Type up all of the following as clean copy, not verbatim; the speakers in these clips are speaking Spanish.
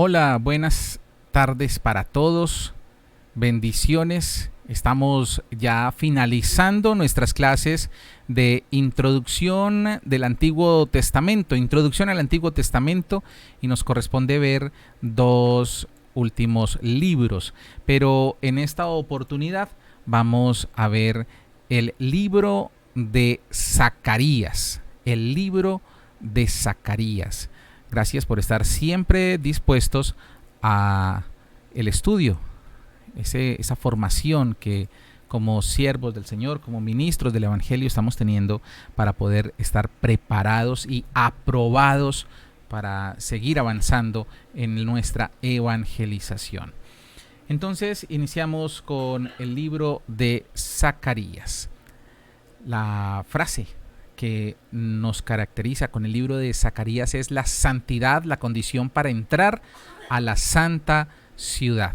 Hola, buenas tardes para todos. Bendiciones. Estamos ya finalizando nuestras clases de introducción del Antiguo Testamento, introducción al Antiguo Testamento, y nos corresponde ver dos últimos libros. Pero en esta oportunidad vamos a ver el libro de Zacarías, el libro de Zacarías. Gracias por estar siempre dispuestos a el estudio, esa formación que como siervos del Señor, como ministros del Evangelio estamos teniendo para poder estar preparados y aprobados para seguir avanzando en nuestra evangelización. Entonces iniciamos con el libro de Zacarías. La frase que nos caracteriza con el libro de Zacarías es la santidad, la condición para entrar a la santa ciudad.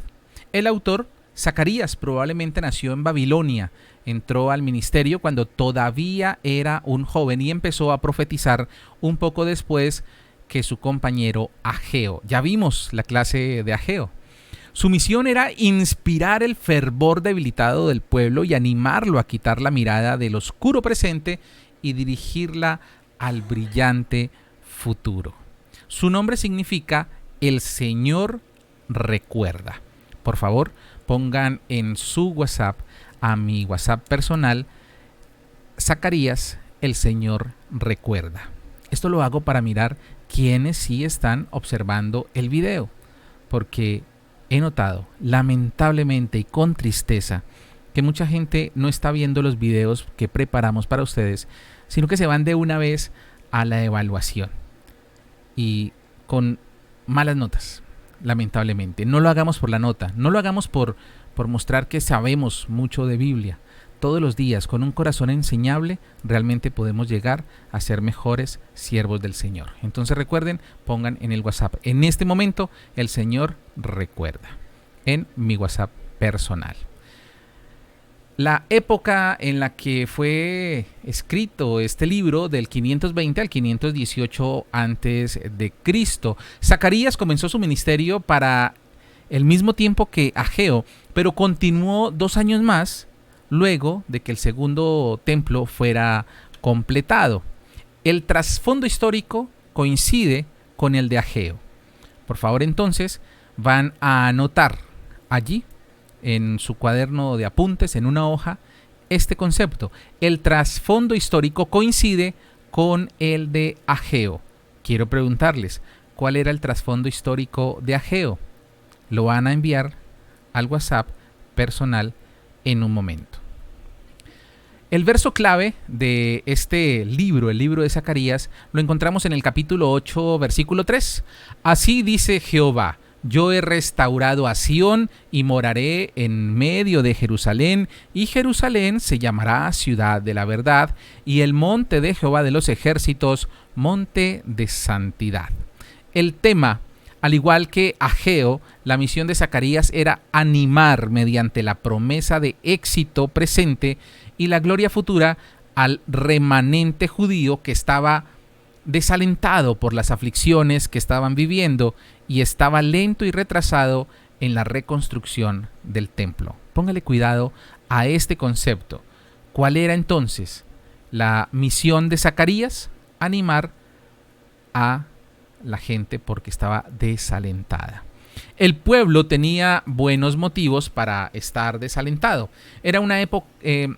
El autor, Zacarías, probablemente nació en Babilonia, entró al ministerio cuando todavía era un joven y empezó a profetizar un poco después que su compañero Ageo. Ya vimos la clase de Ageo. Su misión era inspirar el fervor debilitado del pueblo y animarlo a quitar la mirada del oscuro presente y dirigirla al brillante futuro. Su nombre significa El Señor recuerda. Por favor, pongan en su WhatsApp, a mi WhatsApp personal, Zacarías, El Señor recuerda. Esto lo hago para mirar quiénes sí están observando el video, porque he notado, lamentablemente y con tristeza, que mucha gente no está viendo los videos que preparamos para ustedes, sino que se van de una vez a la evaluación y con malas notas, lamentablemente. No lo hagamos por la nota, no lo hagamos por mostrar que sabemos mucho de Biblia. Todos los días, con un corazón enseñable, realmente podemos llegar a ser mejores siervos del Señor. Entonces recuerden, pongan en el WhatsApp, en este momento, El Señor recuerda, en mi WhatsApp personal. La época en la que fue escrito este libro, del 520 al 518 antes de Cristo. Zacarías comenzó su ministerio para el mismo tiempo que Ageo, pero continuó 2 años más luego de que el segundo templo fuera completado. El trasfondo histórico coincide con el de Ageo. Por favor, entonces, van a anotar allí en su cuaderno de apuntes, en una hoja, este concepto. El trasfondo histórico coincide con el de Ageo. Quiero preguntarles, ¿cuál era el trasfondo histórico de Ageo? Lo van a enviar al WhatsApp personal en un momento. El verso clave de este libro, el libro de Zacarías, lo encontramos en el capítulo 8, versículo 3. Así dice Jehová: yo he restaurado a Sión y moraré en medio de Jerusalén, y Jerusalén se llamará ciudad de la verdad, y el monte de Jehová de los ejércitos, monte de santidad. El tema, al igual que Ageo, la misión de Zacarías era animar mediante la promesa de éxito presente y la gloria futura al remanente judío que estaba desalentado por las aflicciones que estaban viviendo y estaba lento y retrasado en la reconstrucción del templo. Póngale cuidado a este concepto. ¿Cuál era entonces la misión de Zacarías? Animar a la gente porque estaba desalentada. El pueblo tenía buenos motivos para estar desalentado. Era una época, en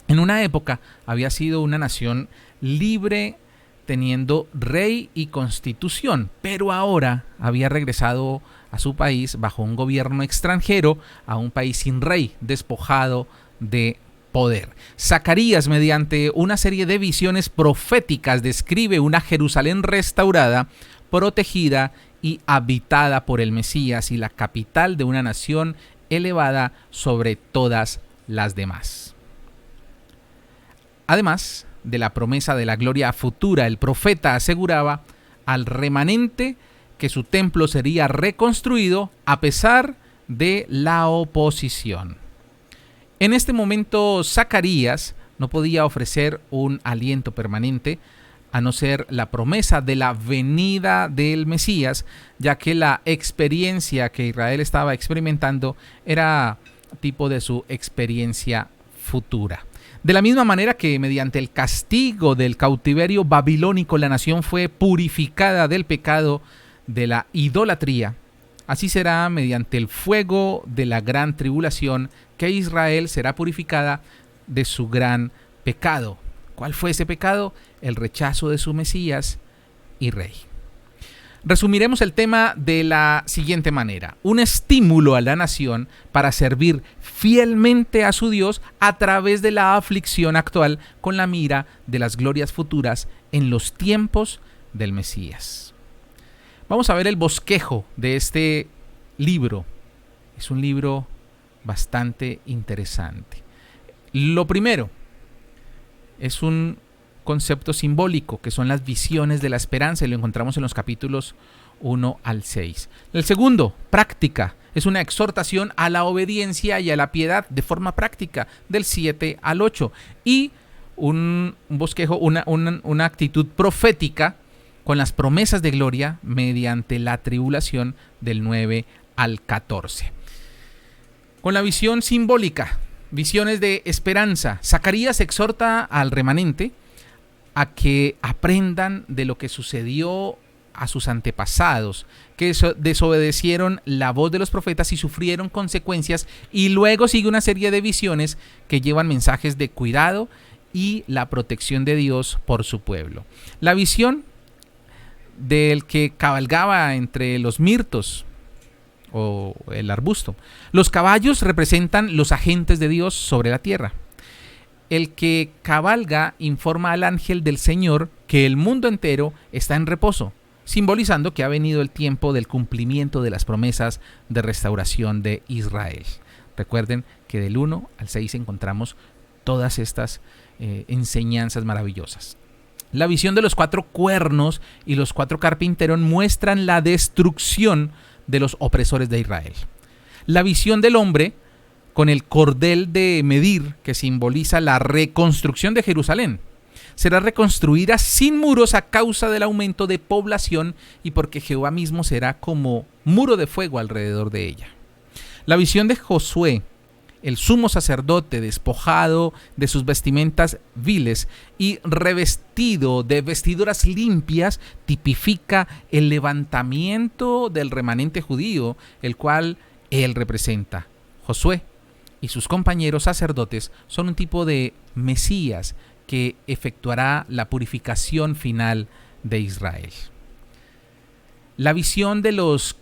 una época había sido una nación libre, teniendo rey y constitución, pero ahora había regresado a su país bajo un gobierno extranjero, a un país sin rey, despojado de poder. Zacarías, mediante una serie de visiones proféticas, describe una Jerusalén restaurada, protegida y habitada por el Mesías y la capital de una nación elevada sobre todas las demás. Además de la promesa de la gloria futura, el profeta aseguraba al remanente que su templo sería reconstruido a pesar de la oposición. En este momento, Zacarías no podía ofrecer un aliento permanente a no ser la promesa de la venida del Mesías, ya que la experiencia que Israel estaba experimentando era tipo de su experiencia futura. De la misma manera que mediante el castigo del cautiverio babilónico la nación fue purificada del pecado de la idolatría, así será mediante el fuego de la gran tribulación que Israel será purificada de su gran pecado. ¿Cuál fue ese pecado? El rechazo de su Mesías y Rey. Resumiremos el tema de la siguiente manera: un estímulo a la nación para servir fielmente a su Dios a través de la aflicción actual, con la mira de las glorias futuras en los tiempos del Mesías. Vamos a ver el bosquejo de este libro. Es un libro bastante interesante. Lo primero es un concepto simbólico, que son las visiones de la esperanza, y lo encontramos en los capítulos 1 al 6. El segundo, práctica, es una exhortación a la obediencia y a la piedad de forma práctica, del 7 al 8. Y un bosquejo, una actitud profética con las promesas de gloria mediante la tribulación, del 9 al 14. Con la visión simbólica, visiones de esperanza, Zacarías exhorta al remanente a que aprendan de lo que sucedió a sus antepasados, que desobedecieron la voz de los profetas y sufrieron consecuencias, y luego sigue una serie de visiones que llevan mensajes de cuidado y la protección de Dios por su pueblo. La visión del que cabalgaba entre los mirtos o el arbusto. Los caballos representan los agentes de Dios sobre la tierra. El que cabalga informa al ángel del Señor que el mundo entero está en reposo, simbolizando que ha venido el tiempo del cumplimiento de las promesas de restauración de Israel. Recuerden que del 1 al 6 encontramos todas estas enseñanzas maravillosas. La visión de los 4 cuernos y los 4 carpinteros muestran la destrucción de los opresores de Israel. La visión del hombre con el cordel de medir, que simboliza la reconstrucción de Jerusalén, será reconstruida sin muros a causa del aumento de población y porque Jehová mismo será como muro de fuego alrededor de ella. La visión de Josué, el sumo sacerdote, despojado de sus vestimentas viles y revestido de vestiduras limpias, tipifica el levantamiento del remanente judío, el cual él representa. Josué y sus compañeros sacerdotes son un tipo de Mesías que efectuará la purificación final de Israel. La visión de los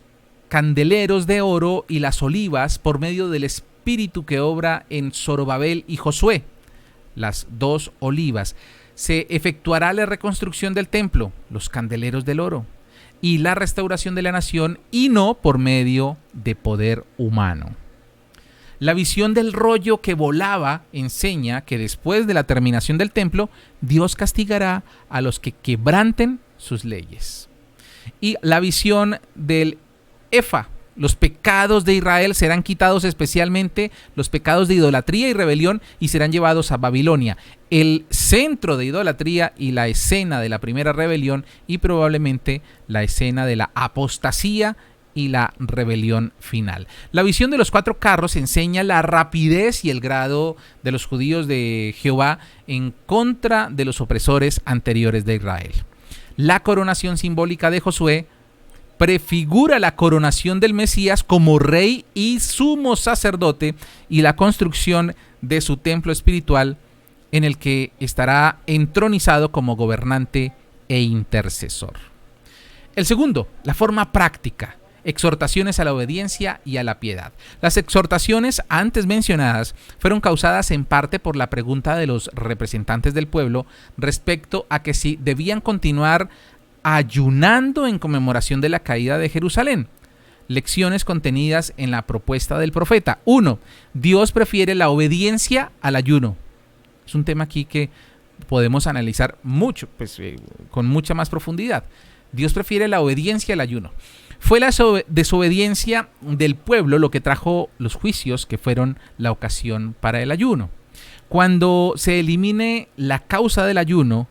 candeleros de oro y las olivas por medio del Espíritu que obra en Zorobabel y Josué, las 2 olivas. Se efectuará la reconstrucción del templo, los candeleros del oro, y la restauración de la nación, y no por medio de poder humano. La visión del rollo que volaba enseña que después de la terminación del templo, Dios castigará a los que quebranten sus leyes. Y la visión del efa, los pecados de Israel serán quitados, especialmente los pecados de idolatría y rebelión, y serán llevados a Babilonia, el centro de idolatría y la escena de la primera rebelión, y probablemente la escena de la apostasía y la rebelión final. La visión de los 4 carros enseña la rapidez y el grado de los judíos de Jehová en contra de los opresores anteriores de Israel. La coronación simbólica de Josué prefigura la coronación del Mesías como rey y sumo sacerdote, y la construcción de su templo espiritual, en el que estará entronizado como gobernante e intercesor. El segundo, la forma práctica. Exhortaciones a la obediencia y a la piedad. Las exhortaciones antes mencionadas fueron causadas en parte por la pregunta de los representantes del pueblo respecto a que si debían continuar ayunando en conmemoración de la caída de Jerusalén. Lecciones contenidas en la propuesta del profeta. 1. Dios prefiere la obediencia al ayuno. Es un tema aquí que podemos analizar mucho, con mucha más profundidad. Dios prefiere la obediencia al ayuno. Fue la desobediencia del pueblo lo que trajo los juicios que fueron la ocasión para el ayuno. Cuando se elimine la causa del ayuno,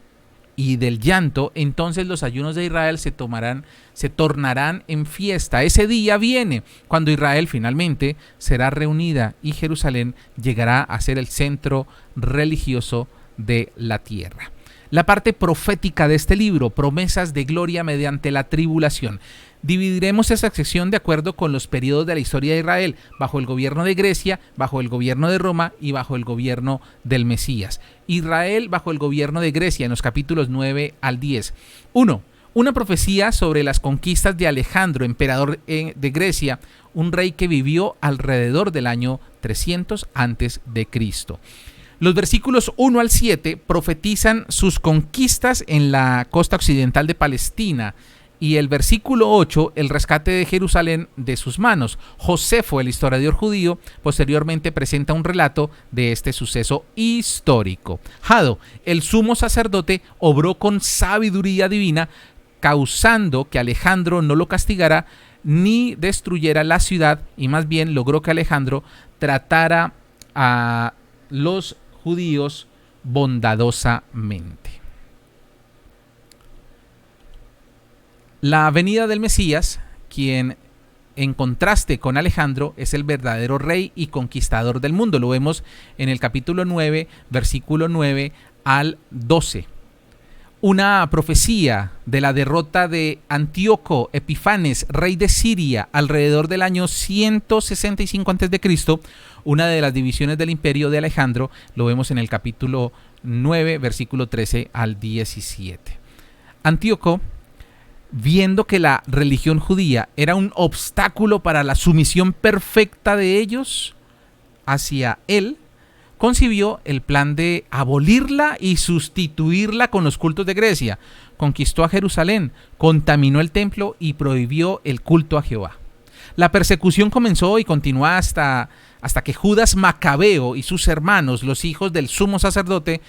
y del llanto, entonces los ayunos de Israel se tornarán en fiesta. Ese día viene cuando Israel finalmente será reunida y Jerusalén llegará a ser el centro religioso de la tierra. La parte profética de este libro, promesas de gloria mediante la tribulación. Dividiremos esa sección de acuerdo con los periodos de la historia de Israel, bajo el gobierno de Grecia, bajo el gobierno de Roma y bajo el gobierno del Mesías. Israel bajo el gobierno de Grecia en los capítulos 9 al 10. 1. Una profecía sobre las conquistas de Alejandro, emperador de Grecia, un rey que vivió alrededor del año 300 antes de Cristo. Los versículos 1 al 7 profetizan sus conquistas en la costa occidental de Palestina, y el versículo 8, el rescate de Jerusalén de sus manos. Josefo, el historiador judío, posteriormente presenta un relato de este suceso histórico. Jado, el sumo sacerdote, obró con sabiduría divina, causando que Alejandro no lo castigara ni destruyera la ciudad, y más bien logró que Alejandro tratara a los judíos bondadosamente. La venida del Mesías, quien en contraste con Alejandro es el verdadero rey y conquistador del mundo. Lo vemos en el capítulo 9, versículo 9 al 12. Una profecía de la derrota de Antíoco Epifanes, rey de Siria, alrededor del año 165 a.C., una de las divisiones del imperio de Alejandro. Lo vemos en el capítulo 9, versículo 13 al 17. Antíoco, viendo que la religión judía era un obstáculo para la sumisión perfecta de ellos hacia él, concibió el plan de abolirla y sustituirla con los cultos de Grecia. Conquistó a Jerusalén, contaminó el templo y prohibió el culto a Jehová. La persecución comenzó y continúa hasta que Judas Macabeo y sus hermanos, los hijos del sumo sacerdote,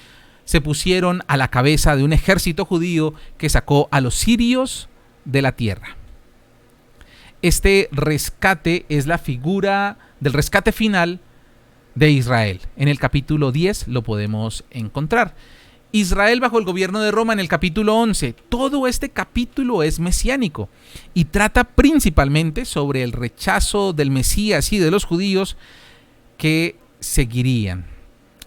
se pusieron a la cabeza de un ejército judío que sacó a los sirios de la tierra. Este rescate es la figura del rescate final de Israel. En el capítulo 10 lo podemos encontrar. Israel bajo el gobierno de Roma en el capítulo 11. Todo este capítulo es mesiánico y trata principalmente sobre el rechazo del Mesías y de los judíos que seguirían.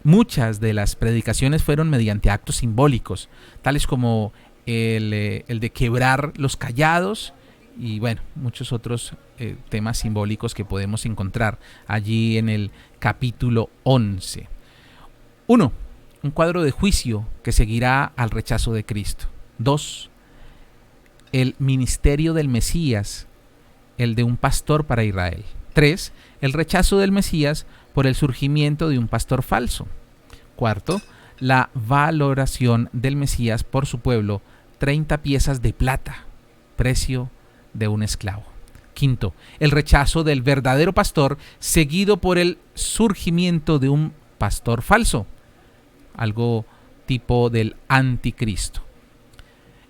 Muchas de las predicaciones fueron mediante actos simbólicos, tales como el de quebrar los callados y bueno, muchos otros temas simbólicos que podemos encontrar allí en el capítulo 11. 1. Un cuadro de juicio que seguirá al rechazo de Cristo. 2. El ministerio del Mesías, el de un pastor para Israel. 3. El rechazo del Mesías por el surgimiento de un pastor falso. 4. La valoración del Mesías por su pueblo, 30 piezas de plata, precio de un esclavo. 5. El rechazo del verdadero pastor, seguido por el surgimiento de un pastor falso, algo tipo del anticristo.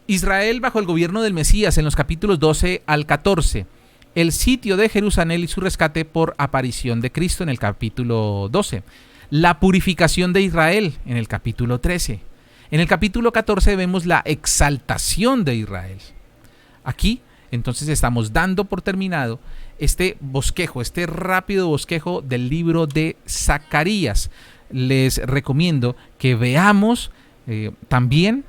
Israel bajo el gobierno del Mesías en los capítulos 12 al 14. El sitio de Jerusalén y su rescate por aparición de Cristo en el capítulo 12. La purificación de Israel en el capítulo 13. En el capítulo 14 vemos la exaltación de Israel. Aquí, entonces, estamos dando por terminado este bosquejo, este rápido bosquejo del libro de Zacarías. Les recomiendo que veamos también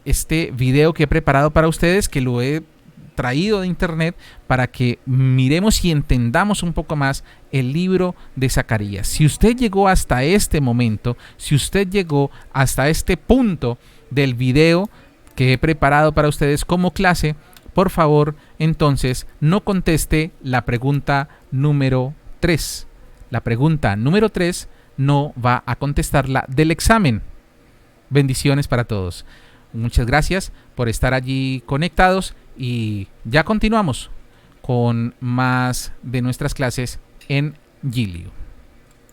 este video que he preparado para ustedes, que lo he traído de internet para que miremos y entendamos un poco más el libro de Zacarías. Si usted llegó hasta este momento, si usted llegó hasta este punto del video que he preparado para ustedes como clase, por favor, entonces no conteste la pregunta número 3. La pregunta número 3 no va a contestarla del examen. Bendiciones para todos. Muchas gracias por estar allí conectados y ya continuamos con más de nuestras clases en Giglio.